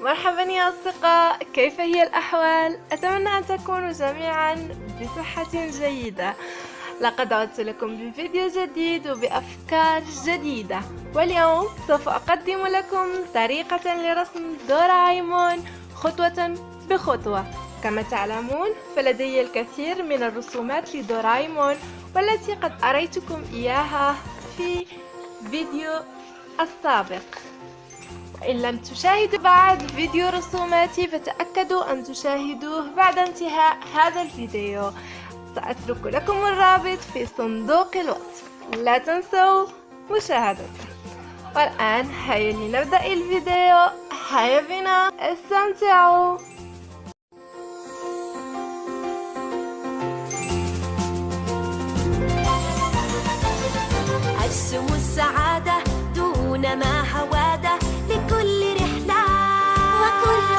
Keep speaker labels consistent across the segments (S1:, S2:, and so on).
S1: مرحبا يا أصدقاء، كيف هي الأحوال؟ أتمنى أن تكونوا جميعا بصحة جيدة. لقد عدت لكم بفيديو جديد وبأفكار جديدة، واليوم سوف أقدم لكم طريقة لرسم دورايمون خطوة بخطوة. كما تعلمون فلدي الكثير من الرسومات لدورايمون، والتي قد أريتكم إياها في فيديو السابق. وإن لم تشاهدوا بعد فيديو رسوماتي فتأكدوا أن تشاهدوه بعد انتهاء هذا الفيديو. سأترك لكم الرابط في صندوق الوصف، لا تنسوا مشاهدته. والآن هيا لنبدأ الفيديو، هيا بنا استمتعوا.
S2: أرسم السعادة دون ما هوادة لكل رحلة، وكل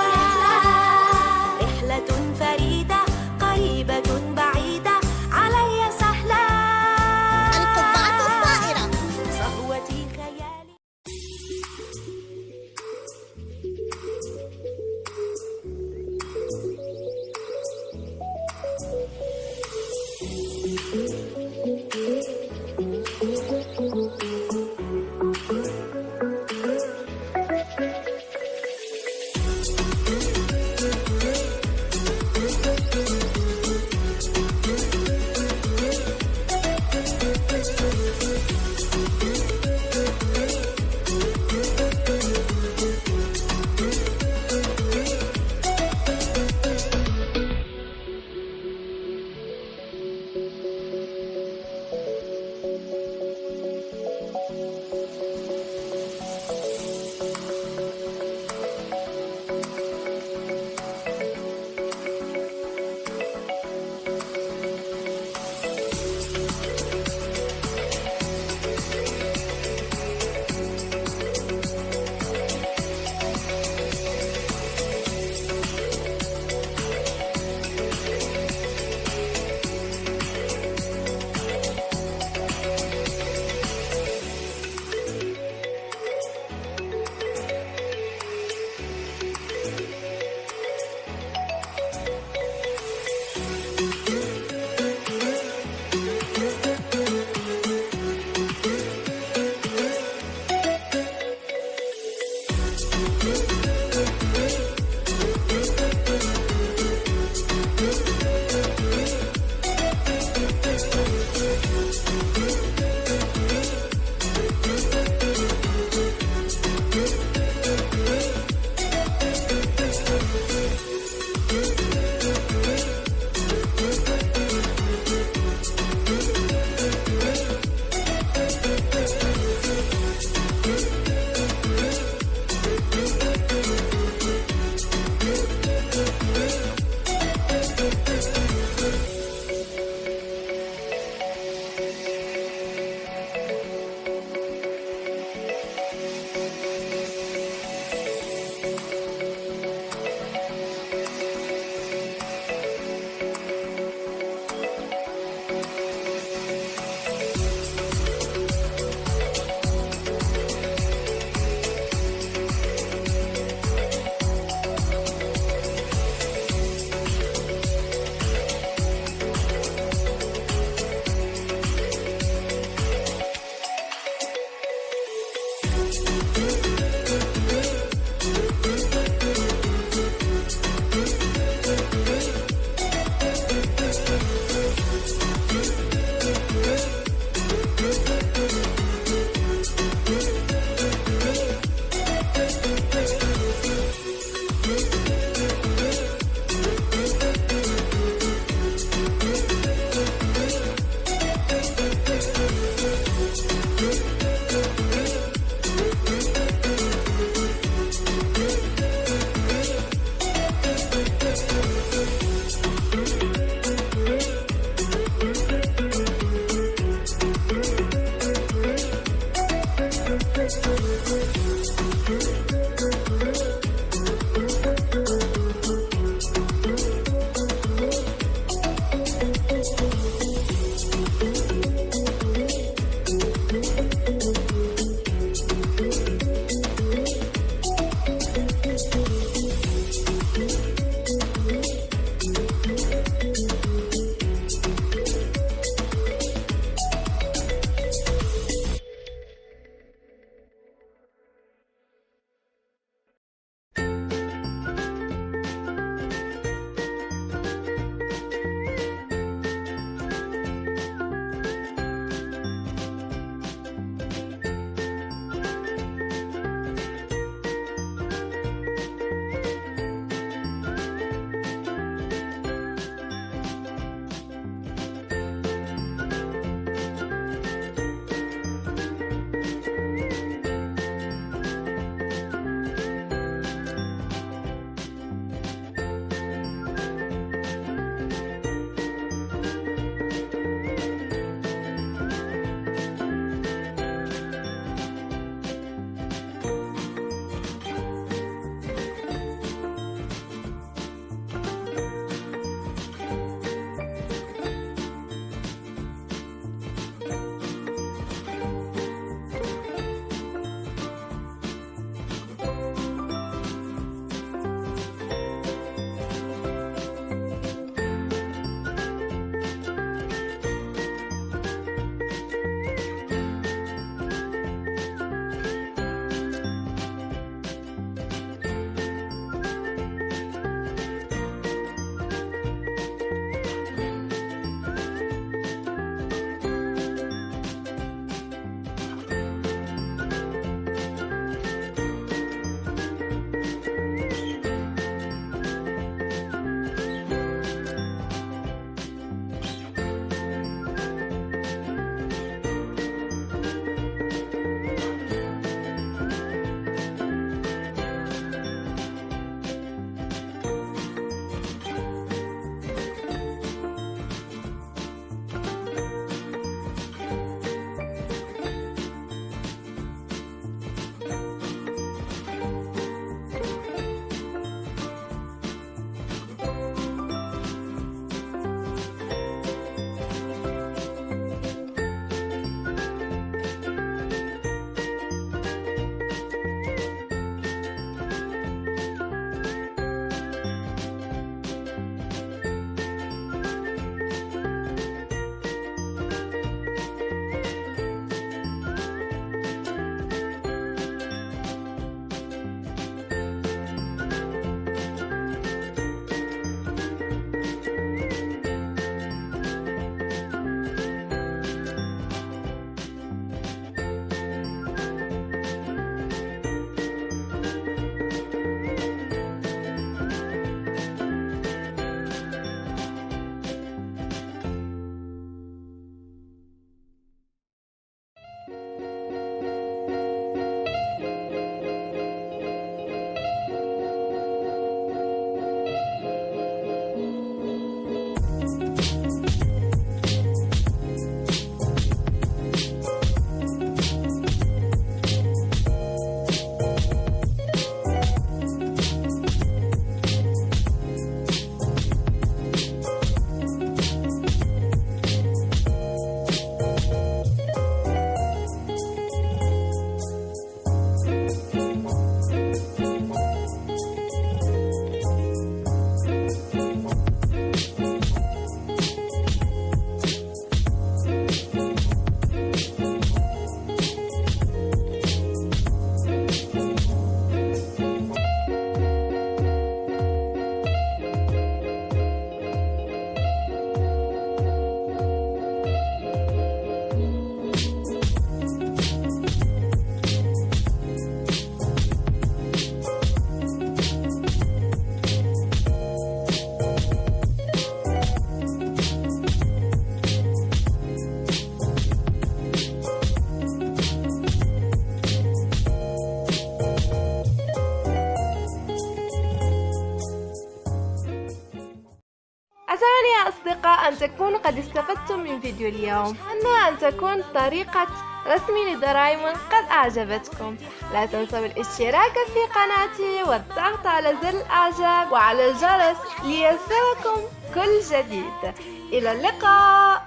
S2: رحلة فريدة قريبة بعيدة علي سهلة.
S3: القبعة الطائرة
S2: صهوتي خيالي.
S1: أتمنى يا أصدقاء أن تكونوا قد استفدتم من فيديو اليوم. أتمنى أن تكون طريقة رسمي لدورايمون قد أعجبتكم. لا تنسوا الاشتراك في قناتي والضغط على زر الإعجاب وعلى الجرس ليصلكم كل جديد. إلى اللقاء.